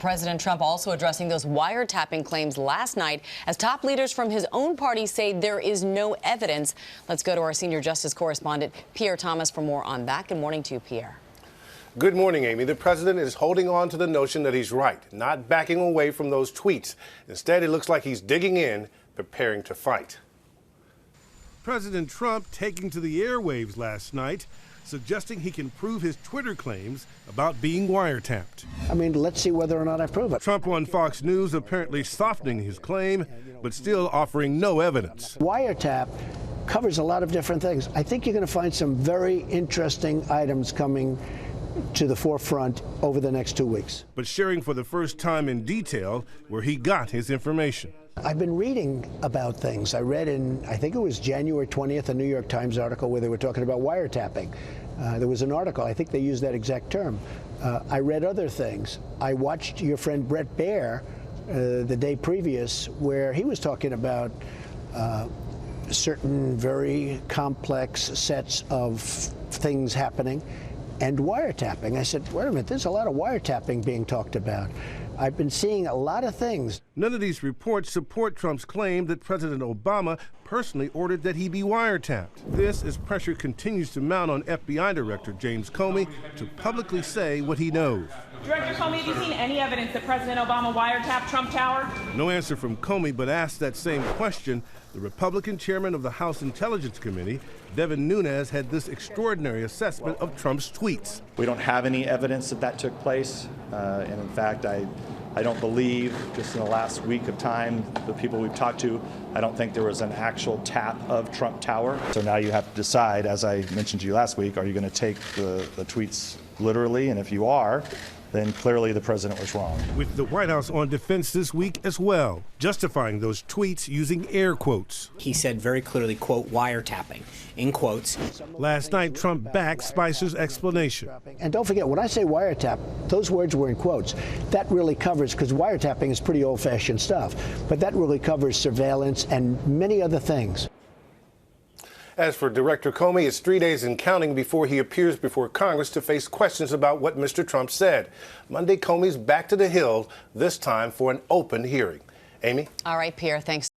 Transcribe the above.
President Trump also addressing those wiretapping claims last night as top leaders from his own party say there is no evidence. Let's go to our senior justice correspondent, Pierre Thomas, for more on that. Good morning to you, Pierre. Good morning, Amy. The president is holding on to the notion that he's right, not backing away from those tweets. Instead, it looks like he's digging in, preparing to fight. President Trump taking to the airwaves last night, suggesting he can prove his Twitter claims about being wiretapped. I mean, let's see whether or not I prove it. Trump on Fox News apparently softening his claim, but still offering no evidence. Wiretap covers a lot of different things. I think you're going to find some very interesting items coming to the forefront over the next 2 weeks. But sharing for the first time in detail where he got his information. I've been reading about things. I read in, I think it was January 20th, a New York Times article where they were talking about wiretapping. There was an article, I think they used that exact term. I read other things. I watched your friend Brett Baer the day previous where he was talking about certain very complex sets of things happening and wiretapping. I said, wait a minute, there's a lot of wiretapping being talked about. I've been seeing a lot of things. None of these reports support Trump's claim that President Obama personally ordered that he be wiretapped. This as pressure continues to mount on FBI Director James Comey to publicly say what he knows. Director Comey, have you seen any evidence that President Obama wiretapped Trump Tower? No answer from Comey, but asked that same question, the Republican chairman of the House Intelligence Committee, Devin Nunes, had this extraordinary assessment of Trump's tweets. We don't have any evidence that that took place. And in fact, I don't believe, just in the last week of time, the people we've talked to, I don't think there was an actual tap of Trump Tower. So now you have to decide, as I mentioned to you last week, are you going to take the tweets literally? And if you are, then clearly the president was wrong. With the White House on defense this week as well, justifying those tweets using air quotes. He said very clearly, quote, wiretapping, in quotes. Last night, Trump backed Spicer's explanation. And don't forget, when I say wiretap, those words were in quotes. That really covers, because wiretapping is pretty old-fashioned stuff, but that really covers surveillance and many other things. As for Director Comey, it's 3 days and counting before he appears before Congress to face questions about what Mr. Trump said. Monday, Comey's back to the Hill, this time for an open hearing. Amy? All right, Pierre, thanks.